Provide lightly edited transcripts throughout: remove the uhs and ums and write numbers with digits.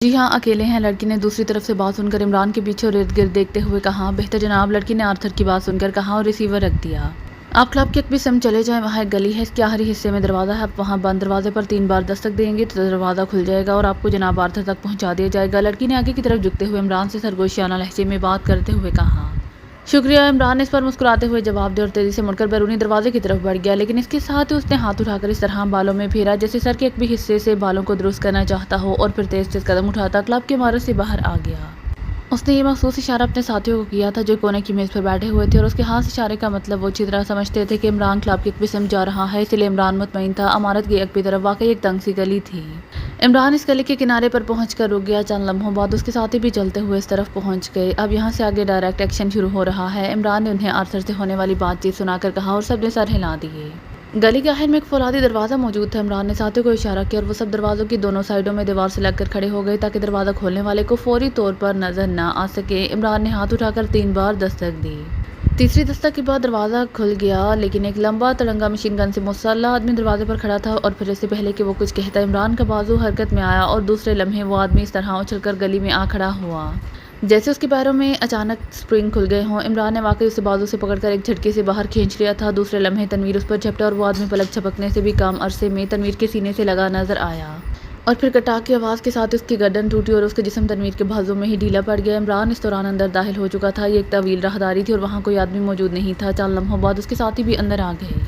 جی ہاں، اکیلے ہیں، لڑکی نے دوسری طرف سے بات سن کر عمران کے پیچھے اور ارد گرد دیکھتے ہوئے کہا۔ بہتر جناب، لڑکی نے آرتھر کی بات سن کر کہا اور ریسیور رکھ دیا۔ آپ کلب کے قسم چلے جائیں، وہاں ایک گلی ہے، اس کے آخری حصے میں دروازہ ہے، آپ وہاں بند دروازے پر 3 بار دستک دیں گے تو دروازہ کھل جائے گا اور آپ کو جناب آرتھر تک پہنچا دیا جائے گا۔ لڑکی نے آگے کی طرف جھکتے ہوئے عمران سے سرگوشیانہ لہجے میں بات کرتے ہوئے کہا۔ شکریہ، عمران نے اس پر مسکراتے ہوئے جواب دیا اور تیزی سے مڑ کر بیرونی دروازے کی طرف بڑھ گیا، لیکن اس کے ساتھ اس نے ہاتھ اٹھا کر اس طرح بالوں میں پھیرا جیسے سر کے ایک بھی حصے سے بالوں کو درست کرنا چاہتا ہو اور پھر تیز تیز قدم اٹھاتا کلب کے عمارت سے باہر آ گیا۔ اس نے یہ مخصوص اشارہ اپنے ساتھیوں کو کیا تھا جو کونے کی میز پر بیٹھے ہوئے تھے اور اس کے ہاتھ اشارے کا مطلب وہ اچھی طرح سمجھتے تھے کہ عمران کلب کی قسم جا رہا ہے، اس لیے عمران مطمئن تھا۔ عمارت کی ایک طرف واقعی ایک تنگ سی گلی تھی۔ عمران اس گلی کے کنارے پر پہنچ کر رک گیا۔ چند لمحوں بعد اس کے ساتھی بھی چلتے ہوئے اس طرف پہنچ گئے۔ اب یہاں سے آگے ڈائریکٹ ایکشن شروع ہو رہا ہے، عمران نے انہیں آرتھر سے ہونے والی بات چیت سنا کر کہا اور سب نے سر ہلا دیے۔ گلی کے آخر میں ایک فولادی دروازہ موجود تھا۔ عمران نے ساتھیوں کو اشارہ کیا اور وہ سب دروازوں کی دونوں سائڈوں میں دیوار سے لگ کر کھڑے ہو گئے تاکہ دروازہ کھولنے والے کو فوری طور پر نظر نہ آ سکے۔ عمران نے ہاتھ اٹھا کر 3 بار دستک دی۔ تیسری دستک کے بعد دروازہ کھل گیا، لیکن ایک لمبا تڑنگا مشین گن سے مسلح آدمی دروازے پر کھڑا تھا اور پھر اس سے پہلے کہ وہ کچھ کہتا عمران کا بازو حرکت میں آیا اور دوسرے لمحے وہ آدمی اس طرح اچھل کر گلی میں آ کھڑا ہوا جیسے اس کے پیروں میں اچانک سپرنگ کھل گئے ہوں۔ عمران نے واقعی اسے بازو سے پکڑ کر ایک جھٹکے سے باہر کھینچ لیا تھا۔ دوسرے لمحے تنویر اس پر جھپٹا اور وہ آدمی پلک جھپکنے سے بھی کم عرصے میں تنویر کے سینے سے لگا نظر آیا اور پھر کٹاک کی آواز کے ساتھ اس کی گردن ٹوٹی اور اس کا جسم تنویر کے بازو میں ہی ڈھیلا پڑ گیا۔ عمران اس دوران اندر داخل ہو چکا تھا۔ یہ ایک طویل راہداری تھی اور وہاں کوئی آدمی موجود نہیں تھا۔ چند لمحوں بعد اس کے ساتھی بھی اندر آ گئے۔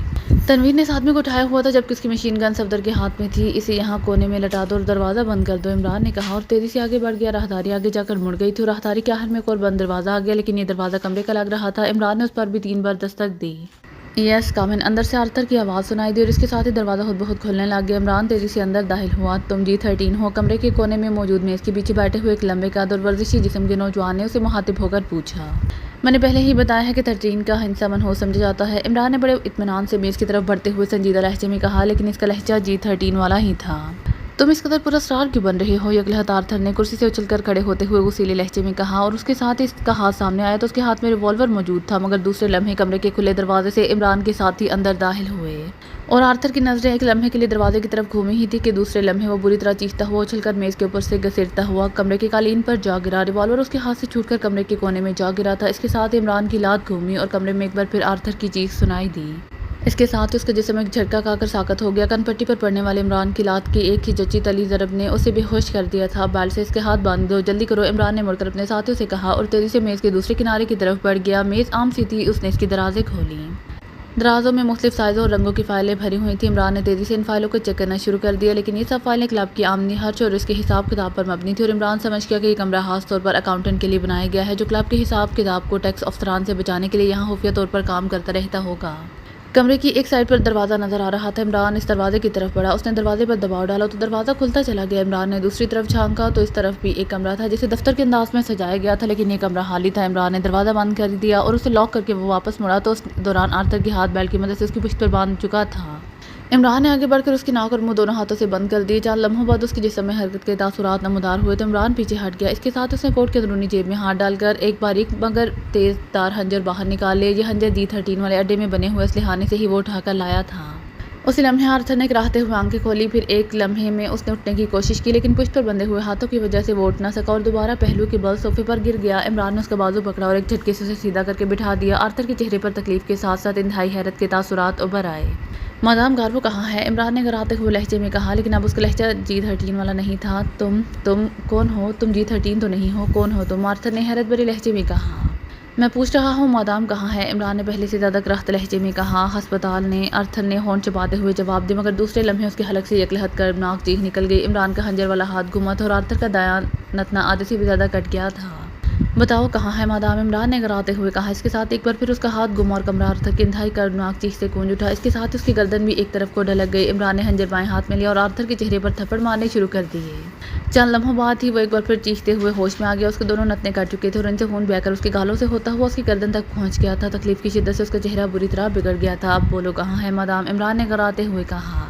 تنویر نے اس آدمی کو اٹھایا ہوا تھا جبکہ اس کی مشین گن صفدر کے ہاتھ میں تھی۔ اسے یہاں کونے میں لٹا دو اور دروازہ بند کر دو، عمران نے کہا اور تیزی سے آگے بڑھ گیا۔ راہداری آگے جا کر مڑ گئی تھی اور راہداری کے آخر میں ایک اور بند دروازہ آ گیا، لیکن یہ دروازہ کمرے کا لگ رہا تھا۔ عمران نے اس پر بھی 3 بار دستک دی۔ یس کم ان، اندر سے آرتھر کی آواز سنائی دی اور اس کے ساتھ ہی دروازہ خود بخود کھلنے لگ گیا۔ عمران تیزی سے اندر داخل ہوا۔ تم G13 ہو؟ کمرے کے کونے میں موجود میز کے پیچھے بیٹھے ہوئے ایک لمبے قد اور ورزشی جسم کے نوجوان نے اسے مخاطب ہو کر پوچھا۔ میں نے پہلے ہی بتایا ہے کہ 13 کا ہندسہ منحوس سمجھا جاتا ہے، عمران نے بڑے اطمینان سے میز کی طرف بڑھتے ہوئے سنجیدہ لہجے میں کہا، لیکن اس کا لہجہ G13 والا ہی تھا۔ تم اس قدر پراسرار کیوں بن رہے ہو؟ یکلہت آرتھر نے کرسی سے اچھل کر کھڑے ہوتے ہوئے غصیلے لہجے میں کہا اور اس کے ساتھ اس کا ہاتھ سامنے آیا تو اس کے ہاتھ میں ریوالور موجود تھا، مگر دوسرے لمحے کمرے کے کھلے دروازے سے عمران کے ساتھی اندر داخل ہوئے اور آرتھر کی نظریں ایک لمحے کے لیے دروازے کی طرف گھومی ہی تھی کہ دوسرے لمحے وہ بری طرح چیختا ہوا اچھل کر میز کے اوپر سے گھسیٹتا ہوا کمرے کے قالین پر جا گرا۔ ریوالور اس کے ہاتھ سے چھوٹ کر کمرے کے کونے میں جا گرا تھا۔ اس کے ساتھ عمران کی لات گھومی اور کمرے میں ایک بار پھر آرتھر کی چیخ سنائی دی۔ اس کے ساتھ اس کا جسم ایک جھٹکا کھا کر ساکت ہو گیا۔ کن پٹی پر پڑنے والے عمران کی لات کی ایک ہی جچی تلی ضرب نے اسے بے ہوش کر دیا تھا۔ بیلٹ سے اس کے ہاتھ باندھ دو، جلدی کرو، عمران نے مڑ کر اپنے ساتھیوں سے کہا اور تیزی سے میز کے دوسرے کنارے کی طرف بڑھ گیا۔ میز عام سی تھی، اس نے اس کی درازیں کھولیں۔ درازوں میں مختلف سائزوں اور رنگوں کی فائلیں بھری ہوئی تھیں۔ عمران نے تیزی سے ان فائلوں کو چیک کرنا شروع کر دیا، لیکن یہ سب فائلیں کلب کی آمدنی خرچ اور اس کے حساب کتاب پر مبنی تھیں اور عمران سمجھ گیا کہ یہ کمرہ خاص طور پر اکاؤنٹنٹ کے لیے بنایا گیا ہے جو کلب کے حساب کتاب کو ٹیکس افسران سے بچانے کے لیے یہاں خفیہ طور پر کام کرتا رہتا ہوگا۔ کمرے کی ایک سائڈ پر دروازہ نظر آ رہا تھا۔ عمران اس دروازے کی طرف بڑھا، اس نے دروازے پر دباؤ ڈالا تو دروازہ کھلتا چلا گیا۔ عمران نے دوسری طرف جھانکا تو اس طرف بھی ایک کمرہ تھا جسے دفتر کے انداز میں سجایا گیا تھا، لیکن یہ کمرہ خالی تھا۔ عمران نے دروازہ بند کر دیا اور اسے لاک کر کے وہ واپس مڑا تو اس دوران آرتھر کے ہاتھ بیلٹ کی مدد سے اس کی پشت پر باندھ چکا تھا۔ عمران نے آگے بڑھ کر اس کی ناک اور منہ دونوں ہاتھوں سے بند کر دیے۔ چند لمحوں بعد اس کے جسم میں حرکت کے تاثرات نمودار ہوئے تو عمران پیچھے ہٹ گیا۔ اس کے ساتھ اس نے کوٹ کے اندرونی جیب میں ہاتھ ڈال کر ایک باریک مگر تیز دار خنجر باہر نکال لیا۔ یہ خنجر G13 والے اڈے میں بنے ہوئے اسلحے خانے سے ہی وہ اٹھا کر لایا تھا۔ اسی لمحے آرتھر نے کراہتے ہوئے آنکھیں کھولی، پھر ایک لمحے میں اس نے اٹھنے کی کوشش کی، لیکن پشت پر بندھے ہوئے ہاتھوں کی وجہ سے وہ اٹھ نہ سکا اور دوبارہ پہلو کے بل صوفے پر گر گیا۔ عمران نے اس کا بازو پکڑا اور ایک جھٹکے سے اسے سیدھا کر کے بٹھا دیا۔ آرتھر کے چہرے پر تکلیف کے ساتھ ساتھ انتہائی حیرت کے تاثرات ابھر آئے۔ مادام گارو کہاں ہے؟ عمران نے گراتے ہوئے لہجے میں کہا، لیکن اب اس کا لہجہ G13 والا نہیں تھا۔ تم کون ہو؟ تم G13 تو نہیں ہو، کون ہو تم؟ آرتھر نے حیرت بھرے لہجے میں کہا۔ میں پوچھ رہا ہوں مادام کہاں ہے؟ عمران نے پہلے سے زیادہ کرخت لہجے میں کہا۔ ہسپتال نے، آرتھر نے ہونٹ چباتے ہوئے جواب دیا، مگر دوسرے لمحے اس کے حلق سے یکلہت کربناک چیخ نکل گئی۔ عمران کا خنجر والا ہاتھ گما تھا اور آرتھر کا دایاں نتنا آدھے سے بھی زیادہ کٹ گیا تھا۔ بتاؤ کہاں ہے مادام؟ عمران نے گراتے ہوئے کہا۔ اس کے ساتھ ایک بار پھر اس کا ہاتھ گما اور کمرہ آرتھر کی انتہائی کربناک چیخ سے گونج اٹھا۔ اس کے ساتھ اس کی گردن بھی ایک طرف کو ڈھلک گئی۔ عمران نے خنجر بائیں ہاتھ میں لیا اور آرتھر کے چہرے پر تھپڑ مارنے شروع کر دیے۔ چند لمحوں بعد ہی وہ ایک بار پھر چیختے ہوئے ہوش میں آ گیا۔ اس کے دونوں نتنے کٹ چکے تھے اور ان سے خون بہہ کر اس کے گالوں سے ہوتا ہوا اس کی گردن تک پہنچ گیا تھا۔ تکلیف کی شدت سے اس کا چہرہ بری طرح بگڑ گیا تھا۔ اب بولو کہاں ہے مادام؟ عمران نے گراتے ہوئے کہا،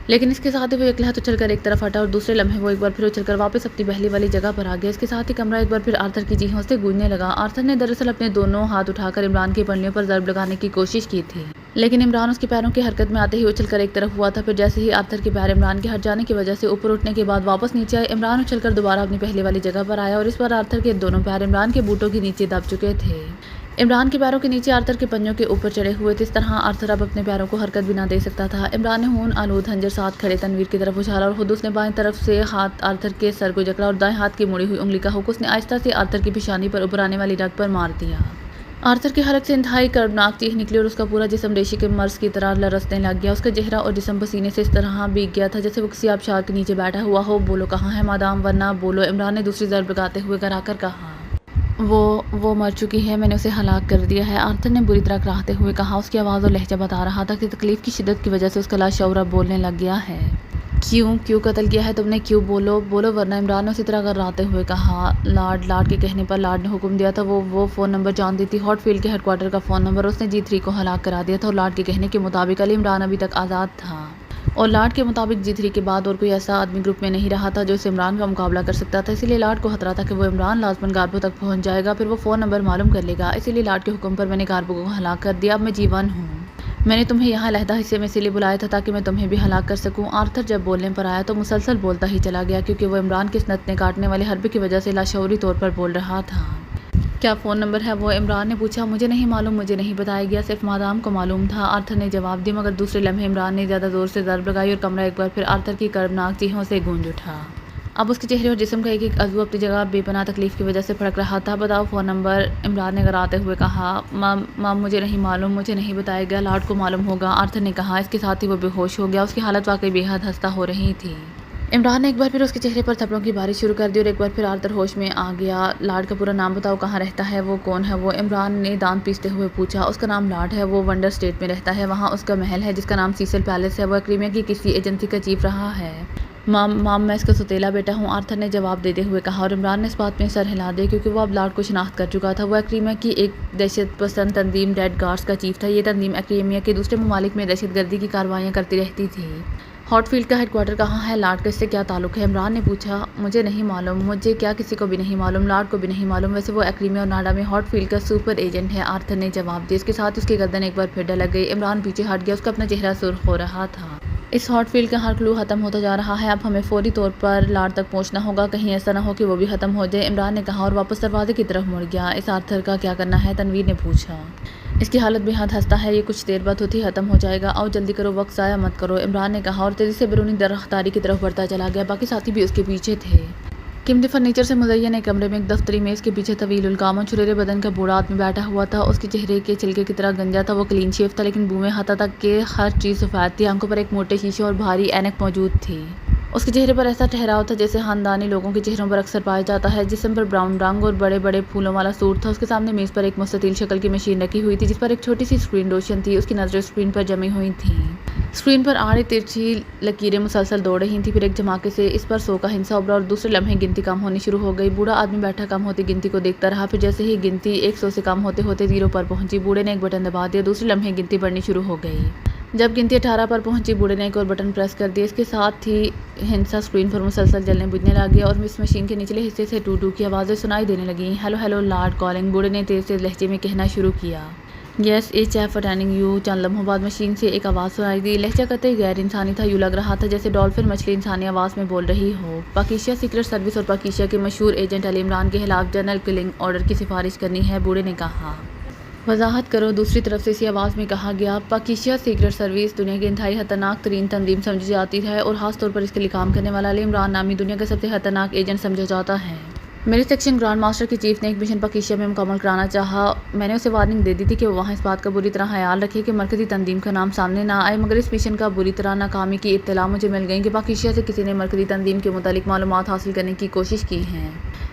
لیکن اس کے ساتھ ہی وہ یکلہت اچھل کر ایک طرف ہٹا اور دوسرے لمحے وہ ایک بار پھر اچھل کر واپس اپنی پہلی والی جگہ پر آ گیا۔ اس کے ساتھ ہی کمرہ ایک بار پھر آرتھر کی چیخوں سے گونجنے لگا۔ آرتھر نے دراصل اپنے دونوں ہاتھ اٹھا کر عمران کی پنڈلیوں پر ضرب لگانے کی کوشش کی تھی، لیکن عمران اس کے پیروں کی حرکت میں آتے ہی اچھل کر ایک طرف ہوا تھا۔ پھر جیسے ہی آرتھر کے پیر عمران کے ہٹ جانے کی وجہ سے اوپر اٹھنے کے بعد واپس نیچے آئے، عمران اچھل کر دوبارہ اپنی پہلے والی جگہ پر آیا اور اس بار آرتھر کے دونوں پیر عمران کے بوٹوں کے نیچے دب چکے تھے۔ عمران کے پیروں کے نیچے آرتھر کے پنجوں کے اوپر چڑھے ہوئے تھے، اس طرح آرتھر اب اپنے پیروں کو حرکت بھی نہ دے سکتا تھا۔ عمران نے خون آلود خنجر ساتھ کھڑے تنویر کی طرف اچھالا اور خود اس نے بائیں طرف سے ہاتھ آرتھر کے سر کو جکڑا اور دائیں ہاتھ کی مڑی ہوئی انگلی کا ہک اس نے آہستہ سے آرتھر کی پیشانی پر ابھر آنے والی رگ پر مار دیا۔ آرتھر کے حلق سے انتہائی کربناک چیخ نکلی اور اس کا پورا جسم ریشے کے مرض کی طرح لرزنے لگ گیا۔ اس کا چہرہ اور جسم پسینے سے اس طرح بھیگ گیا تھا جیسے وہ کسی آبشار کے نیچے بیٹھا ہوا ہو۔ بولو کہاں ہے مادام، ورنہ بولو، عمران نے دوسری ضرب لگاتے ہوئے گھرا کر کہا۔ وہ مر چکی ہے، میں نے اسے ہلاک کر دیا ہے، آرتھر نے بری طرح کراہتے ہوئے کہا۔ اس کی آواز اور لہجہ بتا رہا تھا کہ تکلیف کی شدت کی وجہ سے اس کا لاشعور اب بولنے لگ گیا ہے۔ کیوں قتل کیا ہے تم نے؟ کیوں؟ بولو ورنہ، عمران نے اسی طرح گھراتے ہوئے کہا۔ لاڈ کے کہنے پر لاڈ نے حکم دیا تھا، وہ فون نمبر جانتی تھی، ہاٹ فیلڈ کے ہیڈ کوارٹر کا فون نمبر، اس نے G3 کو ہلاک کرا دیا تھا اور لاڈ کے کہنے کے مطابق علی عمران ابھی تک آزاد تھا اور لاڈ کے مطابق G3 کے بعد اور کوئی ایسا آدمی گروپ میں نہیں رہا تھا جو اس عمران کا مقابلہ کر سکتا تھا، اسی لیے لاڈ کو خطرہ تھا کہ وہ عمران لازماً گاربو تک پہنچ جائے گا، پھر وہ فون نمبر معلوم کر لے گا، اسی لیے لاڈ کے حکم پر میں نے گاربو کو ہلاک کر دیا۔ اب میں جیون ہوں، میں نے تمہیں یہاں علیحدہ حصے میں اسی لیے بلایا تھا تاکہ میں تمہیں بھی ہلاک کر سکوں۔ آرتھر جب بولنے پر آیا تو مسلسل بولتا ہی چلا گیا کیونکہ وہ عمران کے نتنے کاٹنے والے حربے کی وجہ سے لاشعوری طور پر بول رہا تھا۔ کیا فون نمبر ہے وہ؟ عمران نے پوچھا۔ مجھے نہیں معلوم، مجھے نہیں بتایا گیا، صرف مادام کو معلوم تھا، آرتھر نے جواب دیا، مگر دوسرے لمحے عمران نے زیادہ زور سے ضرب لگائی اور کمرہ ایک بار پھر آرتھر کی کربناک چیخوں سے گونج اٹھا۔ اب اس کے چہرے اور جسم کا ایک ایک عضو اپنی جگہ بے پناہ تکلیف کی وجہ سے پھڑک رہا تھا۔ بتاؤ فون نمبر، عمران نے گھراتے ہوئے کہا۔ مام مجھے نہیں معلوم، مجھے نہیں بتایا گیا، لاڈ کو معلوم ہوگا، آرتھر نے کہا۔ اس کے ساتھ ہی وہ بے ہوش ہو گیا، اس کی حالت واقعی بے حد خستہ ہو رہی تھی۔ عمران نے ایک بار پھر اس کے چہرے پر تھپڑوں کی بارش شروع کر دی اور ایک بار پھر آرتھر ہوش میں آ گیا۔ لاڈ کا پورا نام بتاؤ، کہاں رہتا ہے وہ، کون ہے وہ؟ عمران نے دانت پیستے ہوئے پوچھا۔ اس کا نام لاڈ ہے، وہ ونڈر اسٹیٹ میں رہتا ہے، وہاں اس کا محل ہے جس کا نام سیسل پیلس ہے، وہ ایکریمیا کی کسی ایجنسی کا چیف رہا ہے۔ مام میں اس کا سوتیلا بیٹا ہوں، آرتھر نے جواب دیتے ہوئے کہا اور عمران نے اس بات میں سر ہلا دیا کیونکہ وہ اب لاڈ کو شناخت کر چکا تھا۔ وہ ایکریمیا کی ایک دہشت پسند تنظیم ریڈ گارڈز کا چیف تھا۔ یہ تنظیم ایکریمیا کے دوسرے ممالک میں دہشت گردی کی کارروائیاں کرتی رہتی تھی۔ ہاٹ فیلڈ کا ہیڈ کوارٹر کہاں ہے؟ لاڈ کا اس سے کیا تعلق ہے؟ عمران نے پوچھا۔ مجھے نہیں معلوم، مجھے کیا کسی کو بھی نہیں معلوم، لاڈ کو بھی نہیں معلوم، ویسے وہ ایکریمیا اور ناڈا میں ہاٹ فیلڈ کا سپر ایجنٹ ہے، آرتھر نے جواب دیا۔ اس کے ساتھ اس کی گردن ایک بار پھر ڈھلک گئی۔ عمران پیچھے ہٹ گیا، اس کا اپنا چہرہ سرخ ہو رہا تھا۔ اس ہاٹ فیلڈ کا ہر کلو ختم ہوتا جا رہا ہے، اب ہمیں فوری طور پر لاڈ تک پہنچنا ہوگا، کہیں ایسا نہ ہو کہ وہ بھی ختم ہو جائے، عمران نے کہا اور واپس دروازے کی طرف مڑ گیا۔ اس آرتھر کا کیا کرنا ہے؟ تنویر نے پوچھا۔ اس کی حالت بے حد خستہ ہے، یہ کچھ دیر بعد ہوتی ختم ہو جائے گا، آؤ جلدی کرو، وقت ضائع مت کرو، عمران نے کہا اور تیزی سے بیرونی درختاری کی طرف بڑھتا چلا گیا۔ باقی ساتھی بھی اس کے پیچھے تھے۔ قیمتی فرنیچر سے مزین ایک کمرے میں ایک دفتری میز کے پیچھے طویل القامت چھریرے بدن کا بوڑھا آدمی بیٹھا ہوا تھا، اس کے چہرے کے چھلکے کی طرح گنجا تھا، وہ کلین شیو تھا لیکن بویں ہاتھوں تک کے ہر چیز سفید تھی، آنکھوں پر ایک موٹے شیشے اور بھاری اینک موجود تھی۔ اس کے چہرے پر ایسا ٹھہراؤ تھا جیسے خاندانی لوگوں کے چہروں پر اکثر پایا جاتا ہے، جسم پر براؤن رنگ اور بڑے بڑے پھولوں والا سوٹ تھا۔ اس کے سامنے میز پر ایک مستطیل شکل کی مشین رکھی ہوئی تھی جس پر ایک چھوٹی سی اسکرین روشن تھی، اس کی نظریں اسکرین پر جمی ہوئی تھیں، اسکرین پر آڑی ترچھی لکیریں مسلسل دوڑ رہی تھیں، پھر ایک جھماکے سے اس پر 100 کا ہندسہ ابھرا اور دوسرے لمحے گنتی کم ہونی شروع ہو گئی۔ بوڑھا آدمی بیٹھا کم ہوتی گنتی کو دیکھتا رہا، پھر جیسے ہی گنتی 100 سے کم ہوتے ہوتے 0 پر پہنچی، بوڑھے نے ایک بٹن دبا دیا، دوسرے لمحے گنتی بڑھنی شروع ہو گئی۔ جب گنتی 18 پر پہنچی، بوڑھے نے ایک اور بٹن پریس کر دیا، اس کے ساتھ ہی ہندسہ اسکرین پر مسلسل جلنے بجھنے لگ گیا اور اس مشین کے نچلے حصے سے ٹو ٹو کی آوازیں سنائی دینے لگیں۔ ہیلو لاڈ کالنگ، بوڑھے نے تیز تیز لہجے میں کہنا شروع کیا۔ یس اے چیف اٹینڈنگ یو۔ چند لمحوں بعد مشین سے ایک آواز سنائی دی، لہجہ قطعی غیر انسانی تھا، یوں لگ رہا تھا جیسے ڈولفن مچھلی انسانی آواز میں بول رہی ہو۔ پاکیزا سیکرٹ سروس اور پاکیزا کے مشہور ایجنٹ علی عمران کے خلاف جنرل کلنگ آرڈر کی سفارش کرنی ہے، بوڑھے نے کہا۔ وضاحت کرو، دوسری طرف سے اسی آواز میں کہا گیا۔ پاکیزا سیکرٹ سروس دنیا کی انتہائی خطرناک ترین تنظیم سمجھی جاتی ہے اور خاص طور پر اس کے لیے کام کرنے والا علی عمران نامی دنیا کا سب سے خطرناک ایجنٹ سمجھا جاتا ہے۔ میرے سیکشن گرانڈ ماسٹر کے چیف نے ایک مشن پاکیزا میں مکمل کرانا چاہا، میں نے اسے وارننگ دے دی تھی کہ وہ وہاں اس بات کا بری طرح خیال رکھے کہ مرکزی تنظیم کا نام سامنے نہ آئے، مگر اس مشن کا بری طرح ناکامی کی اطلاع مجھے مل گئی کہ پاکیزا سے کسی نے مرکزی تنظیم کے متعلق معلومات حاصل کرنے کی کوشش کی ہے۔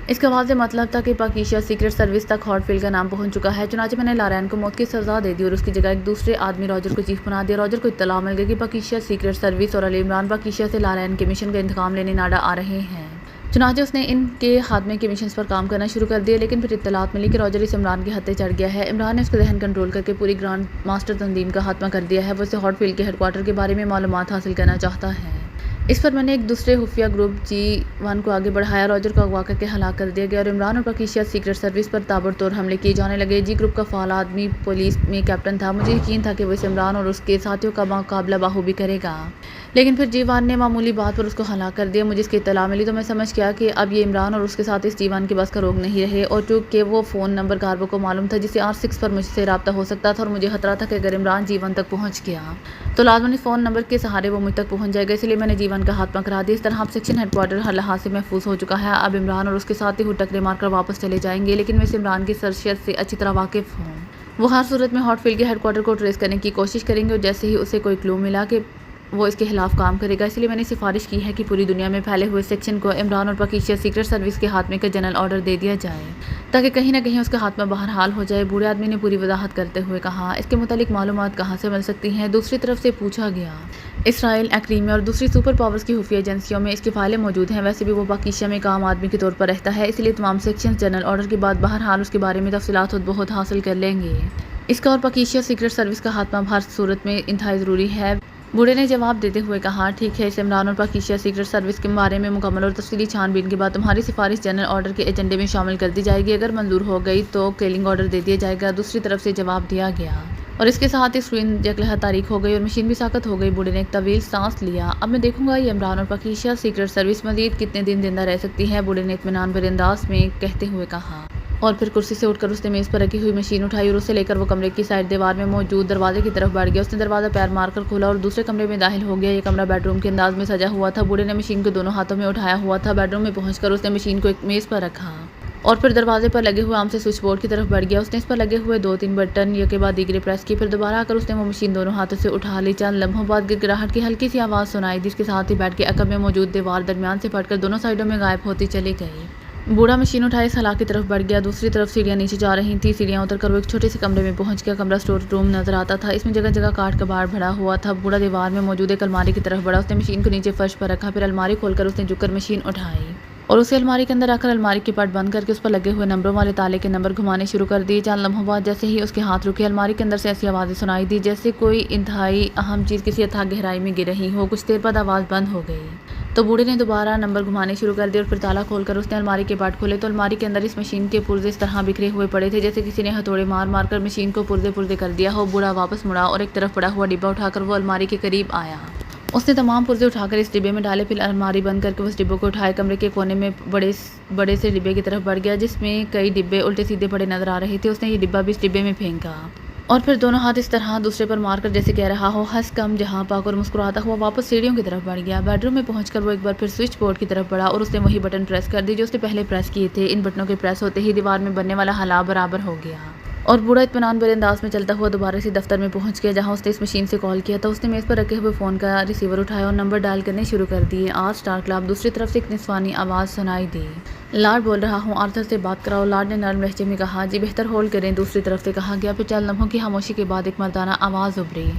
اس کا واضح مطلب تھا کہ پاکیزا سیکرٹ سروس تک ہاٹ فیلڈ کا نام پہنچ چکا ہے، چنانچہ میں نے لارین کو موت کی سزا دے دی اور اس کی جگہ ایک دوسرے آدمی راجر کو چیف بنا دیا۔ راجر کو اطلاع مل گئی کہ پاکیزا سیکرٹ سروس اور علی عمران پاکیزا سے لارین کے مشن کا انتقام لینے ناڈا آ رہے ہیں، چنانچہ اس نے ان کے خاتمے کے مشنز پر کام کرنا شروع کر دیا، لیکن پھر اطلاعات ملی کہ راجر اس عمران کے ہتھے چڑھ گیا ہے۔ عمران نے اس کا ذہن کنٹرول کر کے پوری گرانڈ ماسٹر تنظیم کا خاتمہ کر دیا ہے، وہ اسے ہاٹ فیلڈ کے ہیڈ کوارٹر کے بارے میں معلومات حاصل کرنا چاہتا ہے۔ اس پر میں نے ایک دوسرے خفیہ گروپ G1 کو آگے بڑھایا، راجر کو اغوا کر کے ہلاک کر دیا گیا اور عمران اور پاکیشیا سیکرٹ سروس پر تابڑتوڑ حملے کیے جانے لگے۔ جی گروپ کا فعال آدمی پولیس میں کیپٹن تھا۔ مجھے یقین تھا کہ وہ اس عمران اور اس کے ساتھیوں کا مقابلہ بخوبی کرے گا، لیکن پھر G1 نے معمولی بات پر اس کو ہلاک کر دیا۔ مجھے اس کی اطلاع ملی تو میں سمجھ گیا کہ اب یہ عمران اور اس کے ساتھ اس G1 کے بس کا روک نہیں رہے، اور چونکہ وہ فون نمبر کاربو کو معلوم تھا جس سے R6 پر مجھ سے رابطہ ہو سکتا تھا، اور مجھے خطرہ تھا کہ اگر عمران G1 تک پہنچ گیا تو لازماً اس فون نمبر کے سہارے وہ مجھ تک پہنچ جائے گا، اس لیے میں نے G1 کا ہاتھ پکڑا دیا۔ اس طرح اب سیکشن ہیڈ کوارٹر ہر لحاظ سے محفوظ ہو چکا ہے۔ اب عمران اور اس کے ساتھی ٹکرے مار کر واپس چلے جائیں گے، لیکن میں اس عمران کی شخصیت سے اچھی طرح واقف ہوں۔ وہ ہر صورت میں ہاٹ فیلڈ کے ہیڈ کوارٹر کو ٹریس کرنے کی کوشش کریں گے، اور جیسے ہی اسے کوئی کلو ملا کہ وہ اس کے خلاف کام کرے گا، اس لیے میں نے سفارش کی ہے کہ پوری دنیا میں پھیلے ہوئے سیکشن کو عمران اور پاکیشیا سیکرٹ سروس کے ہاتھ میں کا جنرل آرڈر دے دیا جائے تاکہ کہیں نہ کہیں اس کے ہاتھ میں بہرحال ہو جائے۔ بوڑھے آدمی نے پوری وضاحت کرتے ہوئے کہا، اس کے متعلق معلومات کہاں سے مل سکتی ہیں؟ دوسری طرف سے پوچھا گیا۔ اسرائیل، ایکریمیا اور دوسری سپر پاورز کی خفیہ ایجنسیوں میں اس کی فائلیں موجود ہیں۔ ویسے بھی وہ پاکیشیا میں ایک عام آدمی کے طور پر رہتا ہے، اس لیے تمام سیکشنز جنرل آرڈر کے بعد بہرحال اس کے بارے میں تفصیلات خود بخود حاصل کر لیں گے۔ اس کا اور پاکیشیا سیکرٹ سروس کا خاتمہ ہر صورت میں انتہائی ضروری ہے۔ بوڑھے نے جواب دیتے ہوئے کہا، ٹھیک ہے، اس عمران اور پاکیشیا سیکرٹ سروس کے بارے میں مکمل اور تفصیلی چھان بین کے بعد تمہاری سفارش جنرل آرڈر کے ایجنڈے میں شامل کر دی جائے گی۔ اگر منظور ہو گئی تو کلنگ آرڈر دے دیا جائے گا۔ دوسری طرف سے جواب دیا گیا، اور اس کے ساتھ اسکرین یکلحظہ تاریک ہو گئی اور مشین بھی ساکت ہو گئی۔ بوڑھے نے ایک طویل سانس لیا۔ اب میں دیکھوں گا یہ عمران اور پاکیشیا سیکرٹ سروس مزید کتنے دن زندہ رہ سکتی ہے، بوڑھے نے اطمینان بھرے انداز میں کہتے ہوئے کہا، اور پھر کرسی سے اٹھ کر اس نے میز پر رکھی ہوئی مشین اٹھائی اور اسے لے کر وہ کمرے کی سائڈ دیوار میں موجود دروازے کی طرف بڑھ گیا۔ اس نے دروازہ پیر مار کر کھولا اور دوسرے کمرے میں داخل ہو گیا۔ یہ کمرہ بیڈ روم کے انداز میں سجا ہوا تھا۔ بوڑھے نے مشین کو دونوں ہاتھوں میں اٹھایا ہوا تھا۔ بیڈ روم میں پہنچ کر اس نے مشین کو ایک میز پر رکھا اور پھر دروازے پر لگے ہوئے عام سے سوئچ بورڈ کی طرف بڑھ گیا۔ اس نے اس پر لگے ہوئے 2-3 بٹن یک کے بعد دیگرے پریس کیے، پھر دوبارہ آ کر اس نے وہ مشین دونوں ہاتھوں سے اٹھا لی۔ چند لمحوں بعد گڑگڑاہٹ کی ہلکی سی آواز سنائی دی، اس کے ساتھ ہی بیڈ کے عقب میں موجود دیوار درمیان سے پھٹ کر دونوں سائڈوں میں غائب ہوتی چلی گئی۔ بوڑھا مشین اٹھائے اس ہلاک کی طرف بڑھ گیا۔ دوسری طرف سیڑھیاں نیچے جا رہی تھیں۔ سیڑھیاں اتر کر وہ ایک چھوٹے سے کمرے میں پہنچ گیا۔ کمرہ اسٹور روم نظر آتا تھا، اس میں جگہ جگہ کاٹ کباڑ بھرا ہوا تھا۔ بوڑھا دیوار میں موجود ایک الماری کی طرف بڑھا۔ اس نے مشین کو نیچے فرش پر رکھا، پھر الماری کھول کر اس نے جھک کر مشین اٹھائی اور اسے الماری کے اندر رکھ کر الماری کی پٹ بند کر کے اس پر لگے ہوئے نمبروں والے تالے کے نمبر گھمانے شروع کر دیے۔ چند لمحوں بعد جیسے ہی اس کے ہاتھ رکے، الماری کے اندر سے ایسی آوازیں سنائی دی جیسے کوئی انتہائی اہم چیز کسی اتھاہ گہرائی میں گر رہی ہو۔ کچھ دیر بعد آواز بند ہو گئی تو بوڑھے نے دوبارہ نمبر گھمانے شروع کر دیے اور پھر تالا کھول کر اس نے الماری کے پٹ کھولے تو الماری کے اندر اس مشین کے پرزے اس طرح بکھرے ہوئے پڑے تھے جیسے کسی نے ہتھوڑے مار مار کر مشین کو پرزے پرزے کر دیا ہو۔ بوڑھا واپس مڑا اور ایک طرف پڑا ہوا ڈبہ اٹھا کر وہ الماری کے قریب آیا۔ اس نے تمام پرزے اٹھا کر اس ڈبے میں ڈالے، پھر الماری بند کر کے اس ڈبے کو اٹھائے کمرے کے کونے میں بڑے سے ڈبے کی طرف بڑھ گیا جس میں کئی ڈبے الٹے سیدھے پڑے نظر آ رہے تھے۔ اس نے یہ ڈبہ بھی اس ڈبے میں پھینکا اور پھر دونوں ہاتھ اس طرح دوسرے پر مار کر جیسے کہہ رہا ہو، ہنس کم جہاں پاک، اور مسکراتا ہوا واپس سیڑھیوں کی طرف بڑھ گیا۔ بیڈ روم میں پہنچ کر وہ ایک بار پھر سوئچ بورڈ کی طرف بڑھا اور اس نے وہی بٹن پریس کر دی جو اس نے پہلے پریس کیے تھے۔ ان بٹنوں کے پریس ہوتے ہی دیوار میں بننے والا ہلا برابر ہو گیا اور بوڑھا اطمینان بھرے انداز میں چلتا ہوا دوبارہ سے دفتر میں پہنچ گیا جہاں اس نے اس مشین سے کال کیا تھا۔ اس نے میز پر رکھے ہوئے فون کا ریسیور اٹھایا اور نمبر ڈائل کرنے شروع کر دیے۔ R club. دوسری طرف سے ایک نسوانی آواز سنائی دی، لارڈ بول رہا ہوں، آرتھر سے بات کراؤ۔ لارڈ نے نرم لہجے میں کہا، جی بہتر ہولڈ کریں۔ دوسری طرف سے کہا گیا۔ پھر چند لمحوں کی خاموشی کے بعد ایک مردانہ آواز ابھری،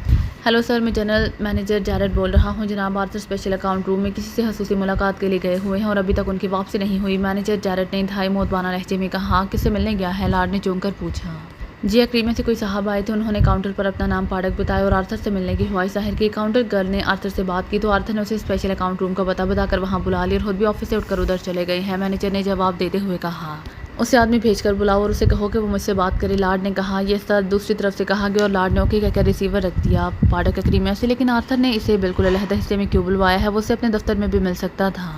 ہیلو سر، میں جنرل مینیجر جیرڈ بول رہا ہوں۔ جناب آرتھر اسپیشل اکاؤنٹ روم میں کسی سے خصوصی ملاقات کے لیے گئے ہوئے ہیں اور ابھی تک ان کی واپسی نہیں ہوئی۔ مینیجر جیرڈ نے انتہائی مؤدبانہ لہجے میں کہا، کس سے ملنے گیا ہے؟ لارڈ نے چونک کر پوچھا۔ جی ایکریمیا سے کوئی صاحب آئے تھے، انہوں نے کاؤنٹر پر اپنا نام پاڑک بتایا اور آرتھر سے ملنے کی خواہش ظاہر کی۔ کاؤنٹر گرل نے آرتھر سے بات کی تو آرتھر نے اسے اسپیشل اکاؤنٹ روم کا پتہ بتا کر وہاں بلا لیا اور خود بھی آفس سے اٹھ کر ادھر چلے گئے ہیں۔ مینیجر نے جواب دیتے ہوئے کہا، اسے آدمی بھیج کر بلاؤ اور اسے کہو کہ وہ مجھ سے بات کرے۔ لارڈ نے کہا، یہ سر۔ دوسری طرف سے کہا گیا اور لارڈ نے اوکے کہہ کر ریسیور رکھ دیا۔ پاڑک ایکریمیا سے، لیکن آرتھر نے اسے بالکل علیحدہ حصے میں کیوں بلوایا ہے؟ وہ اسے اپنے دفتر میں بھی مل سکتا تھا،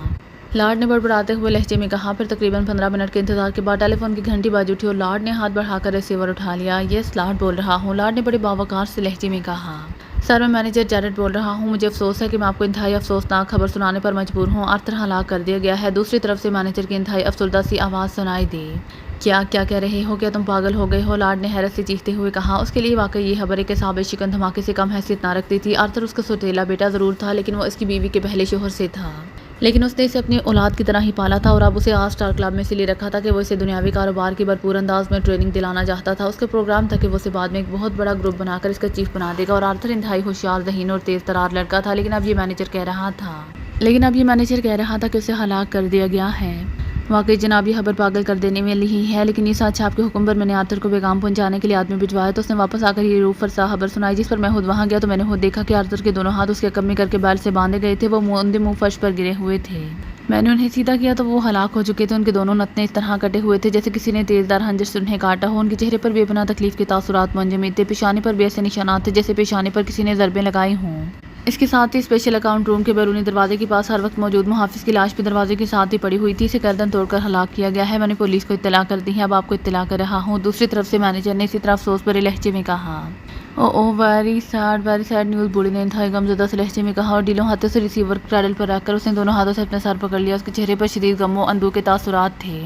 لارڈ نے بڑبڑاتے ہوئے لہجے میں کہا۔ پھر تقریباً 15 منٹ کے انتظار کے بعد ٹیلی فون کی گھنٹی بج اٹھی اور لارڈ نے ہاتھ بڑھا کر ریسیور اٹھا لیا۔ یس، لارڈ بول رہا ہوں، لارڈ نے بڑے باوقار سے لہجے میں کہا۔ سر، میں مینیجر جیرڈ بول رہا ہوں، مجھے افسوس ہے کہ میں آپ کو انتہائی افسوسناک خبر سنانے پر مجبور ہوں، آرتھر ہلاک کر دیا گیا ہے۔ دوسری طرف سے مینیجر کی انتہائی افسردہ سی آواز سنائی دی، کیا کہہ رہے ہو؟ کیا تم پاگل ہو گئے ہو؟ لارڈ نے حیرت سے چیختے ہوئے کہا۔ اس کے لیے واقعی یہ خبر ایک ثابت شکن دھماکے سے کم حیثیت نہ رکھتی تھی۔ آرتھر اس کا سوتیلا بیٹا ضرور تھا لیکن وہ اس کی بیوی کے پہلے شوہر سے تھا، لیکن اس نے اسے اپنی اولاد کی طرح ہی پالا تھا اور اب اسے R کلب میں اس لیے رکھا تھا کہ وہ اسے دنیاوی کاروبار کی بھرپور انداز میں ٹریننگ دلانا چاہتا تھا۔ اس کا پروگرام تھا کہ وہ اسے بعد میں ایک بہت بڑا گروپ بنا کر اس کا چیف بنا دے گا اور آرتھر انتہائی ہوشیار، ذہین اور تیز ترار لڑکا تھا، لیکن اب یہ مینیجر کہہ رہا تھا کہ اسے ہلاک کر دیا گیا ہے۔ واقعی جناب یہ خبر پاگل کر دینے والی ہی ہے، لیکن یہ سچ آپ کے حکم پر میں نے آرتھر کو پیغام پہنچانے کے لیے آدمی بھجوایا تو اس نے واپس آ کر یہ روح فرسا خبر سنائی، جس پر میں خود وہاں گیا تو میں نے خود دیکھا کہ آرتھر کے دونوں ہاتھ اس کے عقب میں کر کے بیلٹ سے باندھے گئے تھے، وہ منہ فرش پر گرے ہوئے تھے۔ میں نے انہیں سیدھا کیا تو وہ ہلاک ہو چکے تھے، ان کے دونوں نتنے اس طرح کٹے ہوئے تھے جیسے کسی نے تیزدار خنجر سے انہیں کاٹا ہو، ان کے چہرے پر بے پناہ تکلیف کے تاثرات منجمد تھے، پیشانی پر بھی ایسے نشانات تھے جیسے پیشانی پر کسی نے ضربیں لگائی ہوں۔ اس کے ساتھ ہی اسپیشل اکاؤنٹ روم کے بیرونی دروازے کے پاس ہر وقت موجود محافظ کی لاش بھی دروازے کے ساتھ ہی پڑی ہوئی تھی، اسے گردن توڑ کر ہلاک کیا گیا ہے۔ میں نے پولیس کو اطلاع کر دی ہے، اب آپ کو اطلاع کر رہا ہوں۔ دوسری طرف سے مینیجر نے اسی طرح افسوس بھرے لہجے میں کہا۔ ویری سیڈ نیوز، بوڑھی نے انتہائی غمزدہ سے لہجے میں کہا اور ڈھیلوں ہاتھوں سے ریسیور پیڈل پر رکھ کر اس نے دونوں ہاتھوں سے اپنا سر پکڑ لیا، اس کے چہرے پر شدید غم و اندوہ کے تاثرات تھے۔